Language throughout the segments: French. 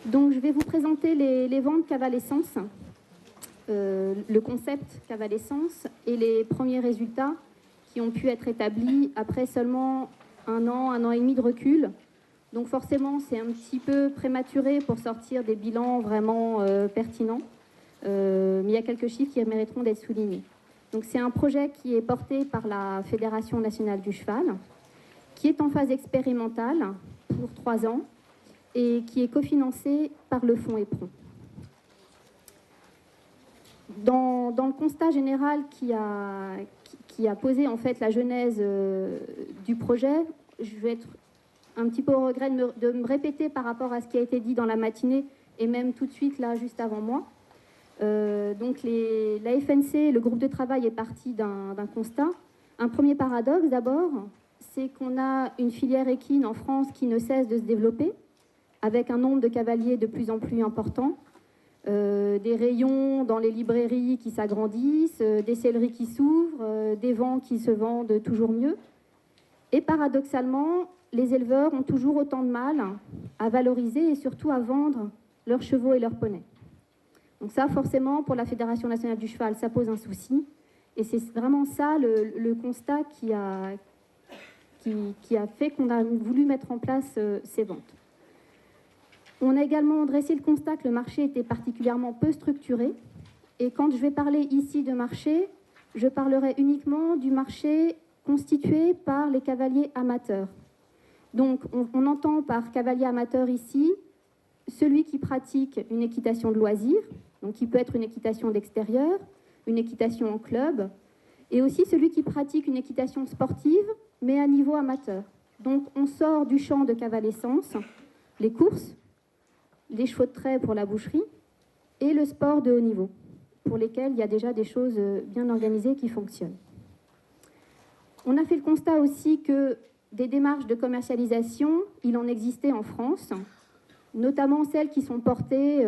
Donc, je vais vous présenter les ventes Cavalescence, le concept Cavalescence et les premiers résultats qui ont pu être établis après seulement un an et demi de recul. Donc forcément, c'est un petit peu prématuré pour sortir des bilans vraiment pertinents, mais il y a quelques chiffres qui mériteront d'être soulignés. Donc c'est un projet qui est porté par la Fédération nationale du cheval, qui est en phase expérimentale pour 3 ans et qui est cofinancé par le fonds EPRON. Dans le constat général qui a posé en fait la genèse du projet, je vais être un petit peu au regret de me répéter par rapport à ce qui a été dit dans la matinée et même tout de suite là juste avant moi. Donc la FNC, le groupe de travail est parti d'un constat. Un premier paradoxe d'abord, c'est qu'on a une filière équine en France qui ne cesse de se développer, avec un nombre de cavaliers de plus en plus important, des rayons dans les librairies qui s'agrandissent, des selleries qui s'ouvrent, des vents qui se vendent toujours mieux. Et paradoxalement, les éleveurs ont toujours autant de mal à valoriser et surtout à vendre leurs chevaux et leurs poneys. Donc ça, forcément, pour la Fédération nationale du cheval, ça pose un souci. Et c'est vraiment ça le constat qui a fait qu'on a voulu mettre en place ces ventes. On a également dressé le constat que le marché était particulièrement peu structuré. Et quand je vais parler ici de marché, je parlerai uniquement du marché constitué par les cavaliers amateurs. Donc, on entend par cavalier amateur ici celui qui pratique une équitation de loisir, donc qui peut être une équitation d'extérieur, une équitation en club, et aussi celui qui pratique une équitation sportive, mais à niveau amateur. Donc, on sort du champ de Cavalescence, les courses, les chevaux de trait pour la boucherie, et le sport de haut niveau, pour lesquels il y a déjà des choses bien organisées qui fonctionnent. On a fait le constat aussi que des démarches de commercialisation, il en existait en France, notamment celles qui sont portées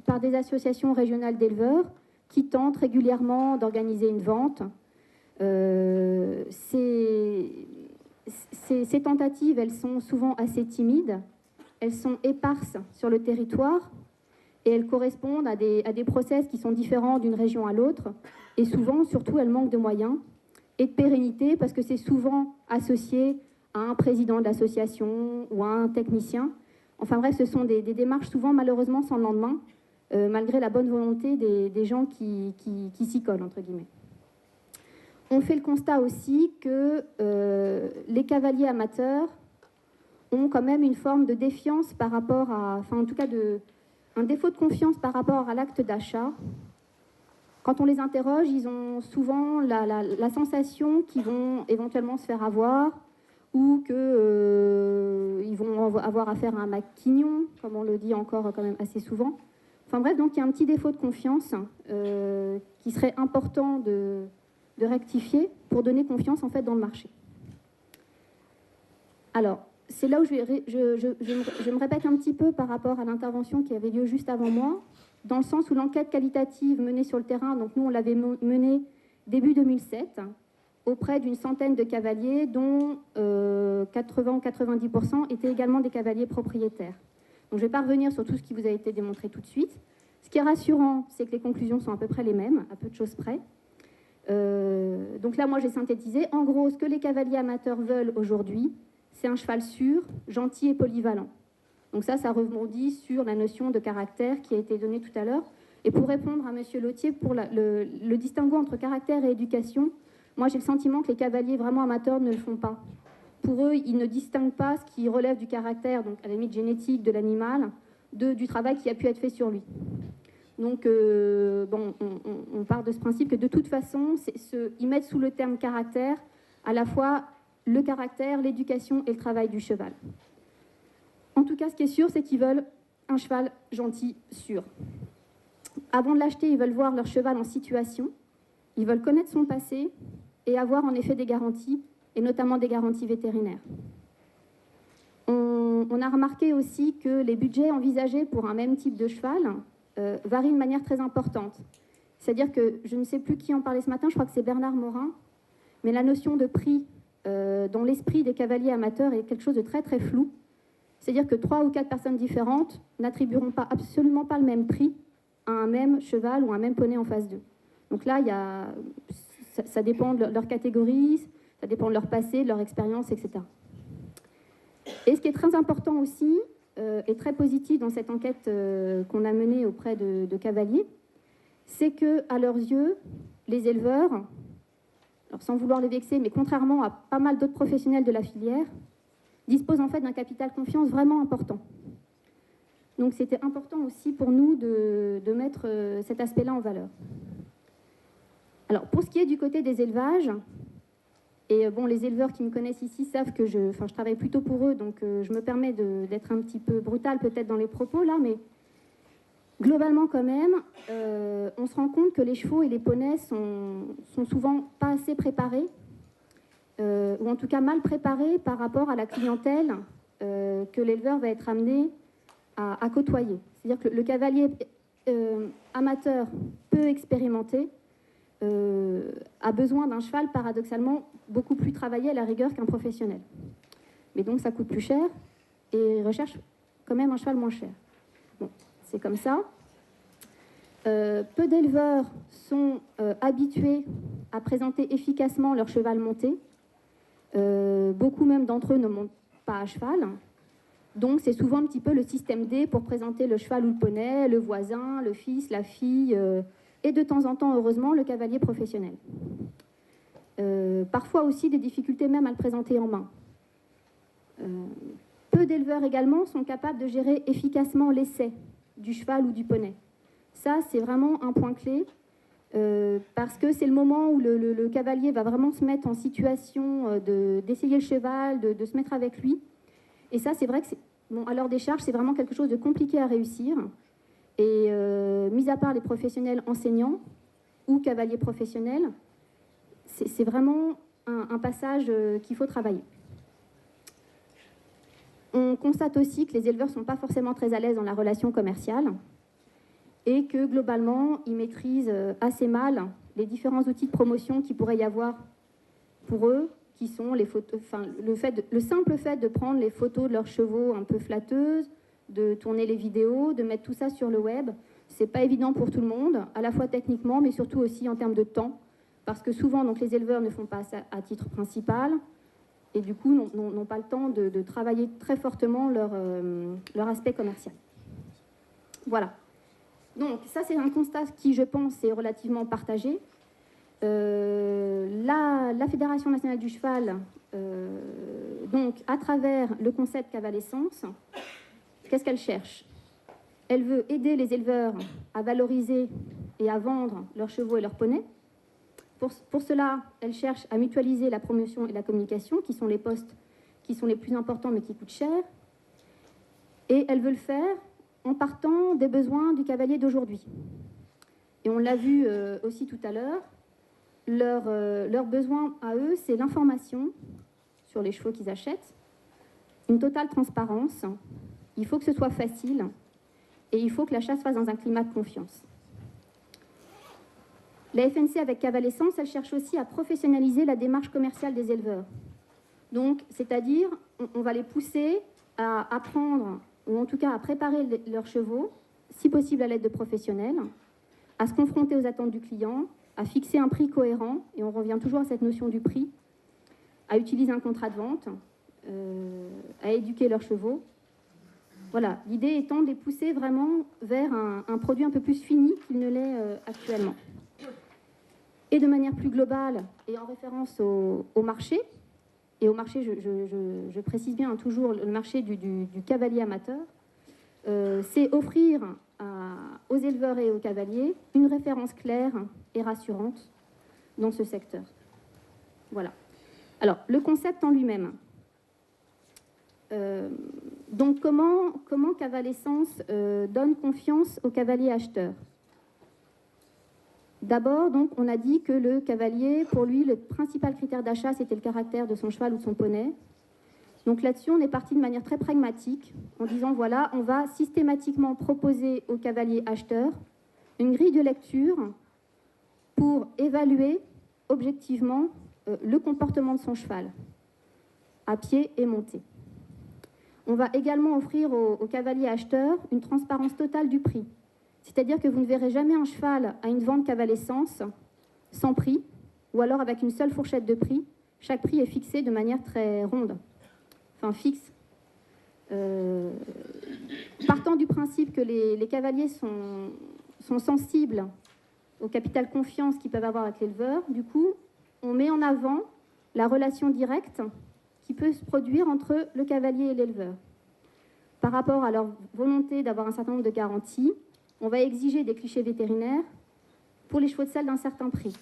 par des associations régionales d'éleveurs qui tentent régulièrement d'organiser une vente. Ces tentatives, elles sont souvent assez timides, elles sont éparses sur le territoire et elles correspondent à des process qui sont différents d'une région à l'autre et souvent, surtout, elles manquent de moyens et de pérennité parce que c'est souvent associé à un président de l'association ou à un technicien. Enfin bref, ce sont des démarches souvent malheureusement sans lendemain, malgré la bonne volonté des gens qui s'y collent, entre guillemets. On fait le constat aussi que les cavaliers amateurs ont quand même une forme de défiance par rapport à, enfin en tout cas un défaut de confiance par rapport à l'acte d'achat. Quand on les interroge, ils ont souvent la sensation qu'ils vont éventuellement se faire avoir ou qu'ils vont avoir affaire à un maquignon, comme on le dit encore quand même assez souvent. Enfin bref, donc il y a un petit défaut de confiance qui serait important de rectifier pour donner confiance en fait dans le marché. Alors, c'est là où je me répète un petit peu par rapport à l'intervention qui avait lieu juste avant moi, dans le sens où l'enquête qualitative menée sur le terrain, donc nous on l'avait menée début 2007, auprès d'une centaine de cavaliers, dont 80 ou 90% étaient également des cavaliers propriétaires. Donc je ne vais pas revenir sur tout ce qui vous a été démontré tout de suite. Ce qui est rassurant, c'est que les conclusions sont à peu près les mêmes, à peu de choses près. Donc là, moi j'ai synthétisé. En gros, ce que les cavaliers amateurs veulent aujourd'hui, c'est un cheval sûr, gentil et polyvalent. Donc ça rebondit sur la notion de caractère qui a été donnée tout à l'heure. Et pour répondre à M. Lautier, pour le distinguo entre caractère et éducation, moi j'ai le sentiment que les cavaliers vraiment amateurs ne le font pas. Pour eux, ils ne distinguent pas ce qui relève du caractère, donc à la limite génétique de l'animal, du travail qui a pu être fait sur lui. Donc, on part de ce principe que de toute façon, ils mettent sous le terme caractère à la fois le caractère, l'éducation et le travail du cheval. En tout cas, ce qui est sûr, c'est qu'ils veulent un cheval gentil, sûr. Avant de l'acheter, ils veulent voir leur cheval en situation, ils veulent connaître son passé et avoir en effet des garanties, et notamment des garanties vétérinaires. On a remarqué aussi que les budgets envisagés pour un même type de cheval varient de manière très importante. C'est-à-dire que, je ne sais plus qui en parlait ce matin, je crois que c'est Bernard Morin, mais la notion de prix dans l'esprit des cavaliers amateurs est quelque chose de très très flou. C'est-à-dire que 3 ou 4 personnes différentes n'attribueront absolument pas le même prix à un même cheval ou un même poney en face d'eux. Donc là, ça dépend de leur catégorie, ça dépend de leur passé, de leur expérience, etc. Et ce qui est très important aussi, et très positif dans cette enquête qu'on a menée auprès de cavaliers, c'est qu'à leurs yeux, les éleveurs, alors sans vouloir les vexer, mais contrairement à pas mal d'autres professionnels de la filière, disposent en fait d'un capital confiance vraiment important. Donc c'était important aussi pour nous de mettre cet aspect-là en valeur. Alors pour ce qui est du côté des élevages, et bon, les éleveurs qui me connaissent ici savent que je travaille plutôt pour eux, donc je me permets d'être un petit peu brutale peut-être dans les propos là, mais globalement quand même, on se rend compte que les chevaux et les poneys sont souvent pas assez préparés, ou en tout cas mal préparés par rapport à la clientèle que l'éleveur va être amené à côtoyer. C'est-à-dire que le cavalier amateur peu expérimenté a besoin d'un cheval paradoxalement beaucoup plus travaillé à la rigueur qu'un professionnel. Mais donc ça coûte plus cher et il recherche quand même un cheval moins cher. Bon, c'est comme ça. Peu d'éleveurs sont habitués à présenter efficacement leur cheval monté. Beaucoup même d'entre eux ne montent pas à cheval. Donc c'est souvent un petit peu le système D pour présenter le cheval ou le poney, le voisin, le fils, la fille, et de temps en temps, heureusement, le cavalier professionnel. Parfois aussi des difficultés même à le présenter en main. Peu d'éleveurs également sont capables de gérer efficacement l'essai du cheval ou du poney. Ça, c'est vraiment un point clé, parce que c'est le moment où le cavalier va vraiment se mettre en situation d'essayer le cheval, de se mettre avec lui. Et ça, c'est vrai que, bon, à leur décharge, c'est vraiment quelque chose de compliqué à réussir. Et mis à part les professionnels enseignants ou cavaliers professionnels, c'est vraiment un passage qu'il faut travailler. On constate aussi que les éleveurs ne sont pas forcément très à l'aise dans la relation commerciale et que globalement, ils maîtrisent assez mal les différents outils de promotion qu'il pourrait y avoir pour eux, qui sont les photos, le simple fait de prendre les photos de leurs chevaux un peu flatteuses, de tourner les vidéos, de mettre tout ça sur le web. C'est pas évident pour tout le monde, à la fois techniquement, mais surtout aussi en termes de temps, parce que souvent, donc, les éleveurs ne font pas ça à titre principal, et du coup, n'ont pas le temps de travailler très fortement leur aspect commercial. Voilà. Donc, ça, c'est un constat qui, je pense, est relativement partagé. La Fédération nationale du cheval, donc, à travers le concept cavalescence, qu'est-ce qu'elle cherche? Elle veut aider les éleveurs à valoriser et à vendre leurs chevaux et leurs poneys. Pour cela, elle cherche à mutualiser la promotion et la communication, qui sont les postes qui sont les plus importants mais qui coûtent cher. Et elle veut le faire en partant des besoins du cavalier d'aujourd'hui. Et on l'a vu aussi tout à l'heure, leur besoin à eux, c'est l'information sur les chevaux qu'ils achètent, une totale transparence, il faut que ce soit facile, et il faut que l'achat se fasse dans un climat de confiance. La FNC, avec Cavalescence, elle cherche aussi à professionnaliser la démarche commerciale des éleveurs. Donc, c'est-à-dire, on va les pousser à apprendre, ou en tout cas à préparer leurs chevaux, si possible à l'aide de professionnels, à se confronter aux attentes du client, à fixer un prix cohérent, et on revient toujours à cette notion du prix, à utiliser un contrat de vente, à éduquer leurs chevaux. Voilà, l'idée étant de les pousser vraiment vers un produit un peu plus fini qu'il ne l'est actuellement. Et de manière plus globale, et en référence au marché, et au marché, je précise bien toujours le marché du cavalier amateur, c'est offrir aux éleveurs et aux cavaliers une référence claire et rassurante dans ce secteur. Voilà. Alors, le concept en lui-même. Donc, comment Cavalescence donne confiance aux cavaliers acheteurs? D'abord, donc, on a dit que le cavalier, pour lui, le principal critère d'achat, c'était le caractère de son cheval ou de son poney. Donc là-dessus, on est parti de manière très pragmatique, en disant, voilà, on va systématiquement proposer aux cavaliers acheteurs une grille de lecture pour évaluer objectivement le comportement de son cheval, à pied et monté. On va également offrir aux cavaliers acheteurs une transparence totale du prix. C'est-à-dire que vous ne verrez jamais un cheval à une vente cavale-essence sans prix, ou alors avec une seule fourchette de prix. Chaque prix est fixé de manière très ronde, enfin fixe. Partant du principe que les cavaliers sont sensibles au capital confiance qu'ils peuvent avoir avec l'éleveur, du coup, on met en avant la relation directe qui peut se produire entre le cavalier et l'éleveur. Par rapport à leur volonté d'avoir un certain nombre de garanties, on va exiger des clichés vétérinaires pour les chevaux de selle d'un certain prix.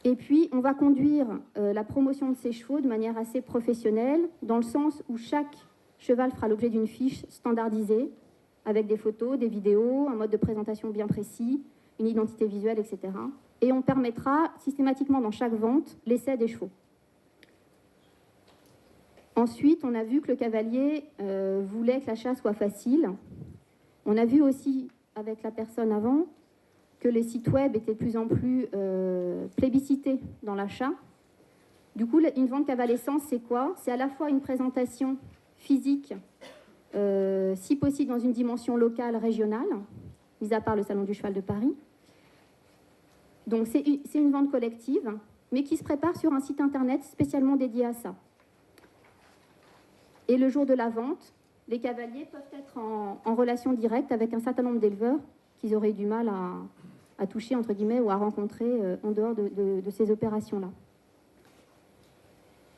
Et puis, on va conduire la promotion de ces chevaux de manière assez professionnelle, dans le sens où chaque cheval fera l'objet d'une fiche standardisée, avec des photos, des vidéos, un mode de présentation bien précis, une identité visuelle, etc. Et on permettra systématiquement dans chaque vente l'essai des chevaux. Ensuite, on a vu que le cavalier voulait que l'achat soit facile. On a vu aussi, avec la personne avant, que les sites web étaient de plus en plus plébiscités dans l'achat. Du coup, une vente cavale-essence, c'est quoi? C'est à la fois une présentation physique, si possible dans une dimension locale, régionale, mis à part le Salon du Cheval de Paris. Donc c'est une vente collective, mais qui se prépare sur un site internet spécialement dédié à ça. Et le jour de la vente, les cavaliers peuvent être en relation directe avec un certain nombre d'éleveurs qu'ils auraient du mal à toucher, entre guillemets, ou à rencontrer en dehors de ces opérations-là.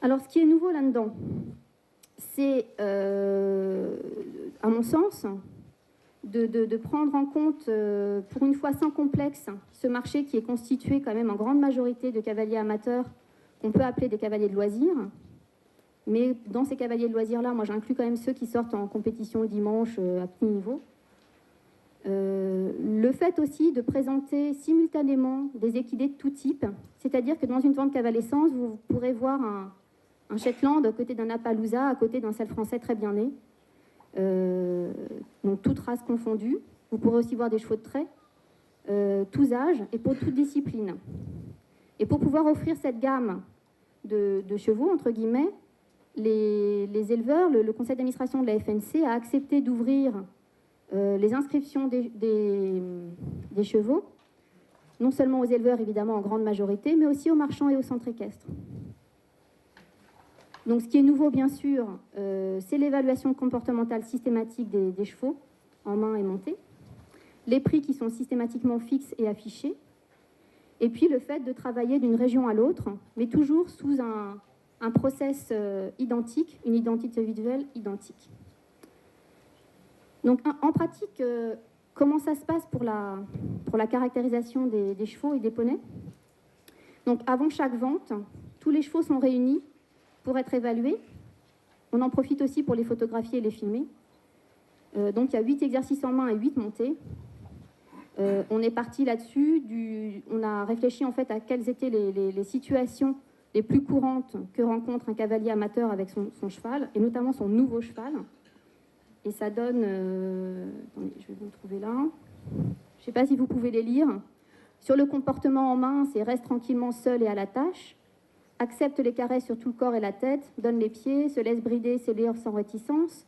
Alors, ce qui est nouveau là-dedans, c'est, à mon sens, de prendre en compte, pour une fois sans complexe, ce marché qui est constitué quand même en grande majorité de cavaliers amateurs, qu'on peut appeler des cavaliers de loisirs. Mais dans ces cavaliers de loisirs-là, moi j'inclus quand même ceux qui sortent en compétition le dimanche à petit niveau. Le fait aussi de présenter simultanément des équidés de tout type, c'est-à-dire que dans une vente cavale-essence, vous pourrez voir un Shetland à côté d'un Appaloosa, à côté d'un selle français très bien né, donc toutes races confondues. Vous pourrez aussi voir des chevaux de trait, tous âges et pour toute discipline. Et pour pouvoir offrir cette gamme de chevaux, entre guillemets, les éleveurs, le conseil d'administration de la FNC a accepté d'ouvrir les inscriptions des chevaux, non seulement aux éleveurs évidemment en grande majorité, mais aussi aux marchands et aux centres équestres. Donc ce qui est nouveau bien sûr, c'est l'évaluation comportementale systématique des chevaux en main et montée, les prix qui sont systématiquement fixes et affichés, et puis le fait de travailler d'une région à l'autre, mais toujours sous un process identique, une identité visuelle identique. Donc en pratique, comment ça se passe pour la caractérisation des chevaux et des poneys? Donc avant chaque vente, tous les chevaux sont réunis pour être évalués. On en profite aussi pour les photographier et les filmer. Donc il y a 8 exercices en main et 8 montées. On est parti là-dessus, on a réfléchi en fait à quelles étaient les situations les plus courantes que rencontre un cavalier amateur avec son cheval, et notamment son nouveau cheval. Et ça donne... attendez, je vais vous le trouver là. Je ne sais pas si vous pouvez les lire. Sur le comportement en main, c'est reste tranquillement seul et à la tâche, accepte les caresses sur tout le corps et la tête, donne les pieds, se laisse brider ses lèvres sans réticence,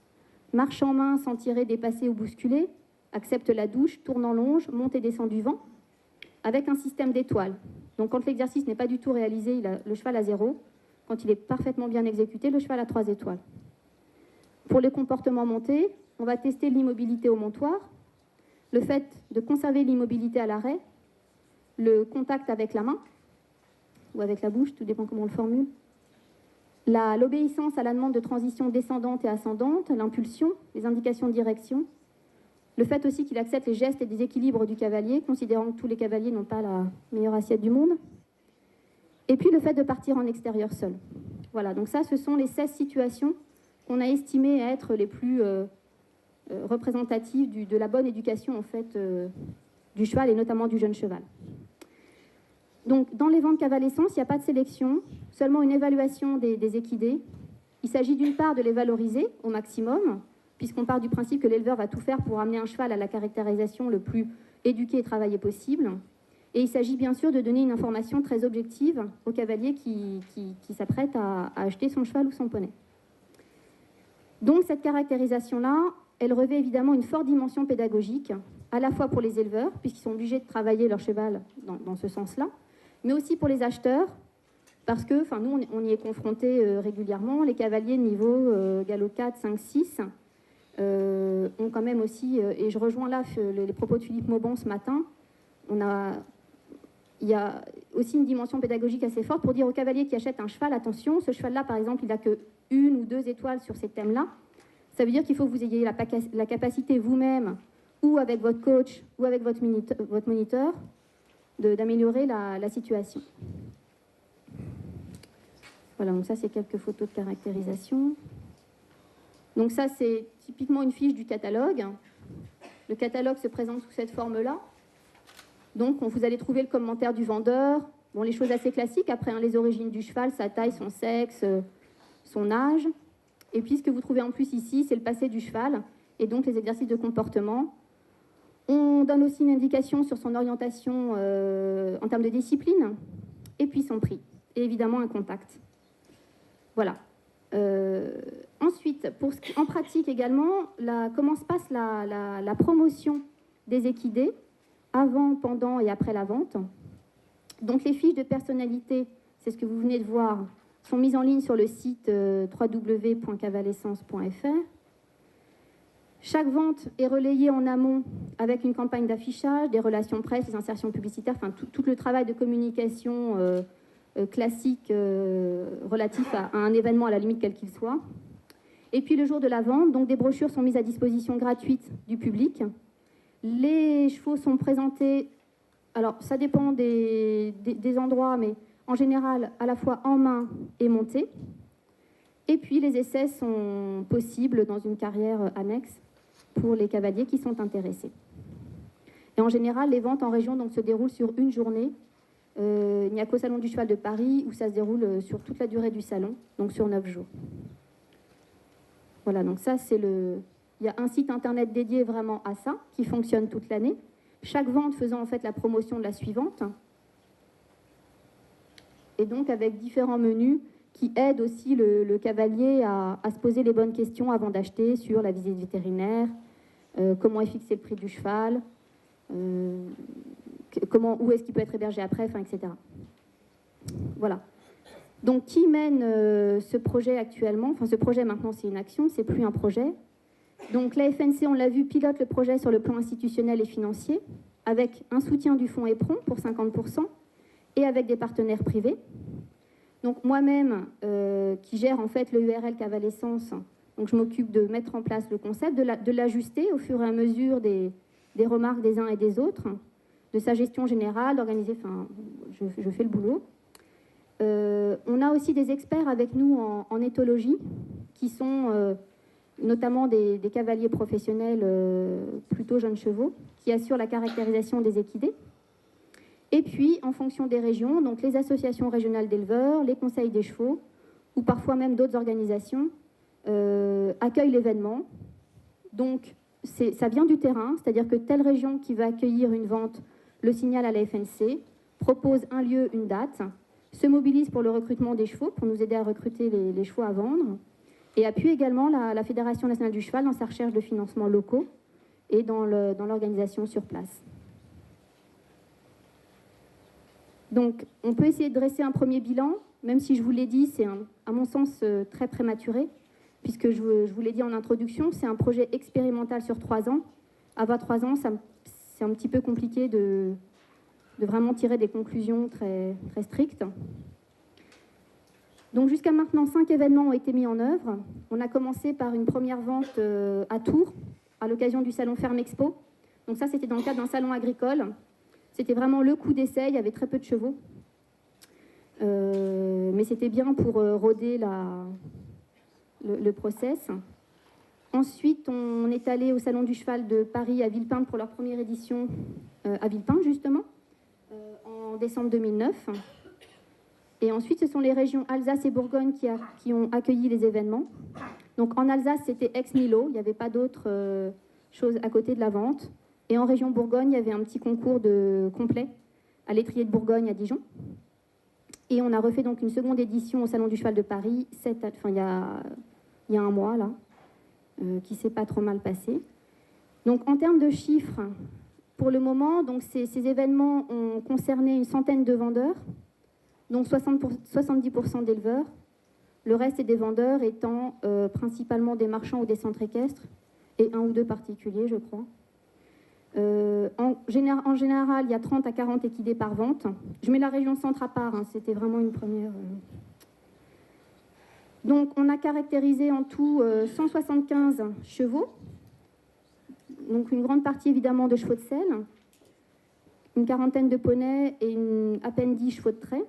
marche en main sans tirer, dépasser ou bousculer, accepte la douche, tourne en longe, monte et descend du vent, avec un système d'étoiles. Donc quand l'exercice n'est pas du tout réalisé, le cheval a 0. Quand il est parfaitement bien exécuté, le cheval a 3 étoiles. Pour les comportements montés, on va tester l'immobilité au montoir, le fait de conserver l'immobilité à l'arrêt, le contact avec la main, ou avec la bouche, tout dépend comment on le formule, l'obéissance à la demande de transition descendante et ascendante, l'impulsion, les indications de direction, le fait aussi qu'il accepte les gestes et déséquilibres du cavalier, considérant que tous les cavaliers n'ont pas la meilleure assiette du monde. Et puis le fait de partir en extérieur seul. Voilà, donc ça, ce sont les 16 situations qu'on a estimées être les plus représentatives de la bonne éducation en fait, du cheval et notamment du jeune cheval. Donc dans les ventes cavale-essence, il n'y a pas de sélection, seulement une évaluation des équidés. Il s'agit d'une part de les valoriser au maximum, puisqu'on part du principe que l'éleveur va tout faire pour amener un cheval à la caractérisation le plus éduqué et travaillé possible. Et il s'agit bien sûr de donner une information très objective au cavalier qui s'apprête à acheter son cheval ou son poney. Donc cette caractérisation-là, elle revêt évidemment une forte dimension pédagogique, à la fois pour les éleveurs, puisqu'ils sont obligés de travailler leur cheval dans ce sens-là, mais aussi pour les acheteurs, parce que nous, on y est confrontés régulièrement. Les cavaliers de niveau galop 4, 5, 6 ont quand même aussi, et je rejoins là les propos de Philippe Mauban ce matin, il y a aussi une dimension pédagogique assez forte pour dire aux cavaliers qui achètent un cheval, attention, ce cheval-là, par exemple, il n'a que 1 ou 2 étoiles sur ces thèmes-là. Ça veut dire qu'il faut que vous ayez la capacité vous-même, ou avec votre coach, ou avec votre moniteur, d'améliorer la situation. Voilà, donc ça, c'est quelques photos de caractérisation. Donc ça, c'est typiquement une fiche du catalogue. Le catalogue se présente sous cette forme-là. Donc, vous allez trouver le commentaire du vendeur. Bon, les choses assez classiques. Après, les origines du cheval, sa taille, son sexe, son âge. Et puis, ce que vous trouvez en plus ici, c'est le passé du cheval. Et donc, les exercices de comportement. On donne aussi une indication sur son orientation en termes de discipline. Et puis, son prix. Et évidemment, un contact. Voilà. Ensuite, en pratique également, comment se passe la promotion des équidés avant, pendant et après la vente. Donc les fiches de personnalité, c'est ce que vous venez de voir, sont mises en ligne sur le site www.cavalescence.fr. Chaque vente est relayée en amont avec une campagne d'affichage, des relations presse, des insertions publicitaires, enfin tout le travail de communication classique relatif à un événement à la limite quel qu'il soit. Et puis le jour de la vente, donc des brochures sont mises à disposition gratuite du public. Les chevaux sont présentés, alors ça dépend des endroits, mais en général à la fois en main et montés. Et puis les essais sont possibles dans une carrière annexe pour les cavaliers qui sont intéressés. Et en général, les ventes en région donc, se déroulent sur une journée. Il n'y a qu'au Salon du Cheval de Paris où ça se déroule sur toute la durée du salon, donc sur 9 jours. Voilà, donc ça c'est le... Il y a un site internet dédié vraiment à ça, qui fonctionne toute l'année. Chaque vente faisant en fait la promotion de la suivante. Et donc avec différents menus qui aident aussi le cavalier à se poser les bonnes questions avant d'acheter sur la visite vétérinaire, comment est fixé le prix du cheval, où est-ce qu'il peut être hébergé après, enfin, etc. Voilà. Donc qui mène ce projet actuellement? Enfin ce projet maintenant c'est une action, c'est plus un projet. Donc la FNC, on l'a vu, pilote le projet sur le plan institutionnel et financier, avec un soutien du fonds EPRON pour 50% et avec des partenaires privés. Donc moi-même, qui gère en fait le URL Cavalescence, donc je m'occupe de mettre en place le concept, de l'ajuster au fur et à mesure des remarques des uns et des autres, de sa gestion générale, d'organiser, enfin, je fais le boulot. On a aussi des experts avec nous en éthologie, qui sont notamment des cavaliers professionnels plutôt jeunes chevaux, qui assurent la caractérisation des équidés. Et puis, en fonction des régions, donc les associations régionales d'éleveurs, les conseils des chevaux, ou parfois même d'autres organisations, accueillent l'événement. Donc, ça vient du terrain, c'est-à-dire que telle région qui va accueillir une vente le signale à la FNC, propose un lieu, une date, se mobilise pour le recrutement des chevaux, pour nous aider à recruter les chevaux à vendre, et appuie également la Fédération nationale du cheval dans sa recherche de financements locaux et dans l'organisation sur place. Donc, on peut essayer de dresser un premier bilan, même si je vous l'ai dit, c'est à mon sens très prématuré, puisque je vous l'ai dit en introduction, c'est un projet expérimental sur 3 ans. Avant 3 ans, c'est un petit peu compliqué de vraiment tirer des conclusions très, très strictes. Donc jusqu'à maintenant, 5 événements ont été mis en œuvre. On a commencé par une première vente à Tours, à l'occasion du salon Ferme Expo. Donc ça, c'était dans le cadre d'un salon agricole. C'était vraiment le coup d'essai, il y avait très peu de chevaux. Mais c'était bien pour roder le process. Ensuite, on est allé au Salon du Cheval de Paris à Villepinte pour leur première édition, à Villepinte justement, en décembre 2009. Et ensuite, ce sont les régions Alsace et Bourgogne qui ont accueilli les événements. Donc en Alsace, c'était ex-nihilo, il n'y avait pas d'autres choses à côté de la vente. Et en région Bourgogne, il y avait un petit concours complet à l'étrier de Bourgogne à Dijon. Et on a refait donc une seconde édition au Salon du Cheval de Paris, il y a un mois là. qui ne s'est pas trop mal passé. Donc en termes de chiffres, pour le moment, donc ces événements ont concerné une centaine de vendeurs, dont 70% d'éleveurs. Le reste est des vendeurs étant principalement des marchands ou des centres équestres, et un ou deux particuliers, je crois. En général, il y a 30 à 40 équidés par vente. Je mets la région centre à part, hein, c'était vraiment une première. Donc, on a caractérisé en tout 175 chevaux. Donc, une grande partie, évidemment, de chevaux de selle. Une quarantaine de poneys et à peine 10 chevaux de trait.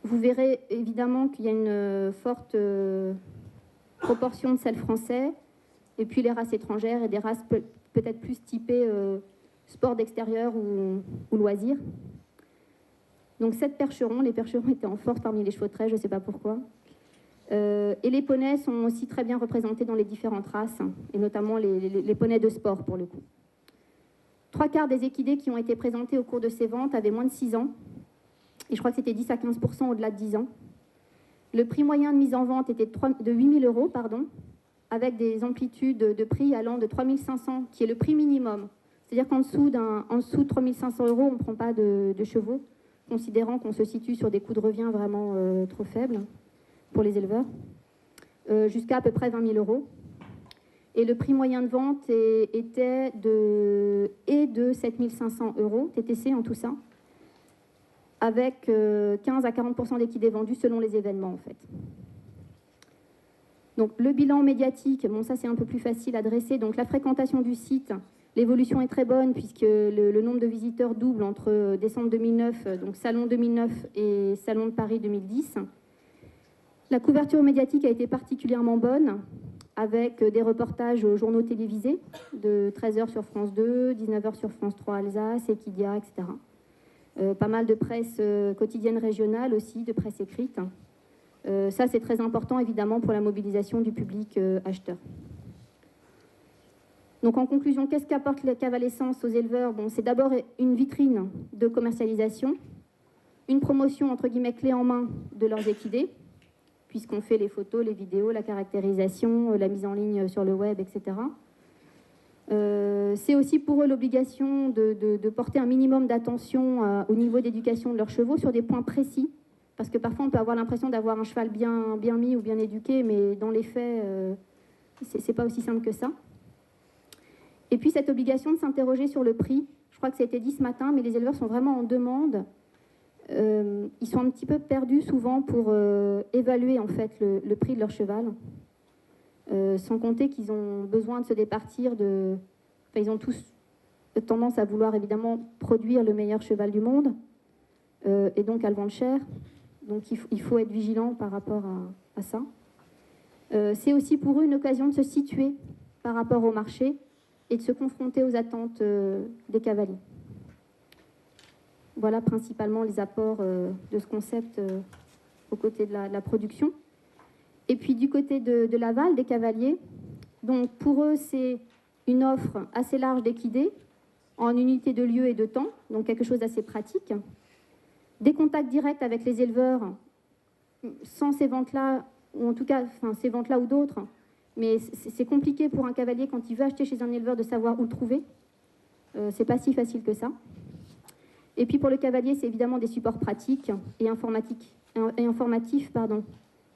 Vous verrez, évidemment, qu'il y a une forte proportion de selle français. Et puis, les races étrangères et des races peut-être plus typées sport d'extérieur ou loisirs. Donc 7 percherons, les percherons étaient en force parmi les chevaux de trait, je ne sais pas pourquoi. Et les poneys sont aussi très bien représentés dans les différentes races, et notamment les poneys de sport pour le coup. 3/4 des équidés qui ont été présentés au cours de ces ventes avaient moins de 6 ans, et je crois que c'était 10 à 15% au-delà de 10 ans. Le prix moyen de mise en vente était de 8 000 €, avec des amplitudes de prix allant de 3 500, qui est le prix minimum. C'est-à-dire qu'en dessous de 3 500 € on ne prend pas de chevaux, considérant qu'on se situe sur des coûts de revient vraiment trop faibles pour les éleveurs, jusqu'à à peu près 20 000 €. Et le prix moyen de vente était de 7 500 € TTC en tout ça, avec 15 à 40% d'équidés vendus selon les événements en fait. Donc le bilan médiatique, bon ça c'est un peu plus facile à dresser, donc la fréquentation du site. L'évolution est très bonne puisque le nombre de visiteurs double entre décembre 2009, donc Salon 2009 et Salon de Paris 2010. La couverture médiatique a été particulièrement bonne avec des reportages aux journaux télévisés de 13h sur France 2, 19h sur France 3 Alsace, Equidia, etc. Pas mal de presse quotidienne régionale aussi, de presse écrite. Ça c'est très important évidemment pour la mobilisation du public acheteur. Donc en conclusion, qu'est-ce qu'apporte la Cavalescence aux éleveurs? Bon, c'est d'abord une vitrine de commercialisation, une promotion entre guillemets clé en main de leurs équidés, puisqu'on fait les photos, les vidéos, la caractérisation, la mise en ligne sur le web, etc. C'est aussi pour eux l'obligation de porter un minimum d'attention au niveau d'éducation de leurs chevaux sur des points précis, parce que parfois on peut avoir l'impression d'avoir un cheval bien mis ou bien éduqué, mais dans les faits, c'est pas aussi simple que ça. Et puis cette obligation de s'interroger sur le prix, je crois que ça a été dit ce matin, mais les éleveurs sont vraiment en demande. Ils sont un petit peu perdus souvent pour évaluer en fait le prix de leur cheval, sans compter qu'ils ont besoin de se départir de... Enfin, ils ont tous tendance à vouloir évidemment produire le meilleur cheval du monde, et donc à le vendre cher. Donc il faut être vigilant par rapport à ça. C'est aussi pour eux une occasion de se situer par rapport au marché, et de se confronter aux attentes des cavaliers. Voilà principalement les apports de ce concept aux côtés de la production. Et puis du côté de l'aval des cavaliers, donc pour eux c'est une offre assez large d'équidés en unité de lieu et de temps, donc quelque chose d'assez pratique. Des contacts directs avec les éleveurs sans ces ventes-là, ou en tout cas enfin, ces ventes-là ou d'autres. Mais c'est compliqué pour un cavalier quand il veut acheter chez un éleveur de savoir où le trouver. C'est pas si facile que ça. Et puis pour le cavalier, c'est évidemment des supports pratiques et informatifs,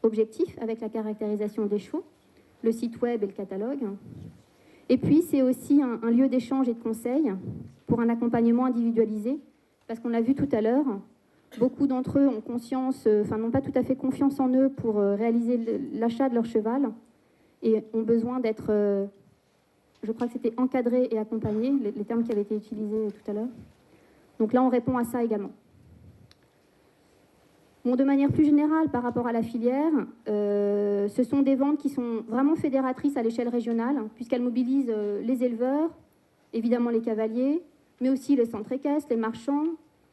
objectifs, avec la caractérisation des chevaux, le site web et le catalogue. Et puis c'est aussi un lieu d'échange et de conseil pour un accompagnement individualisé, parce qu'on l'a vu tout à l'heure, beaucoup d'entre eux ont conscience, n'ont pas tout à fait confiance en eux pour réaliser l'achat de leur cheval, et ont besoin d'être, je crois que c'était encadré et accompagné, les termes qui avaient été utilisés tout à l'heure. Donc là, on répond à ça également. Bon, de manière plus générale, par rapport à la filière, ce sont des ventes qui sont vraiment fédératrices à l'échelle régionale, puisqu'elles mobilisent les éleveurs, évidemment les cavaliers, mais aussi les centres équestres, les marchands,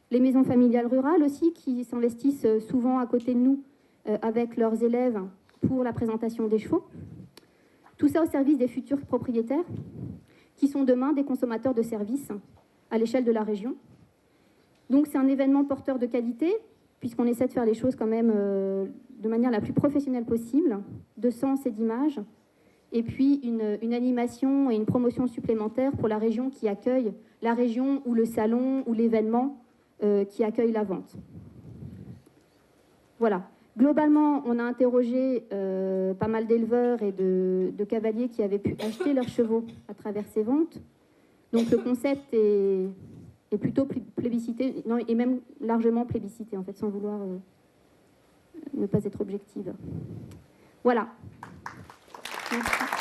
les maisons familiales rurales aussi, qui s'investissent souvent à côté de nous avec leurs élèves pour la présentation des chevaux. Tout ça au service des futurs propriétaires, qui sont demain des consommateurs de services à l'échelle de la région. Donc c'est un événement porteur de qualité, puisqu'on essaie de faire les choses quand même de manière la plus professionnelle possible, de sens et d'image, et puis une animation et une promotion supplémentaire pour la région qui accueille, la région ou le salon ou l'événement qui accueille la vente. Voilà. Globalement, on a interrogé pas mal d'éleveurs et de cavaliers qui avaient pu acheter leurs chevaux à travers ces ventes. Donc le concept est plutôt plébiscité, non, et même largement plébiscité, en fait, sans vouloir ne pas être objective. Voilà. Merci.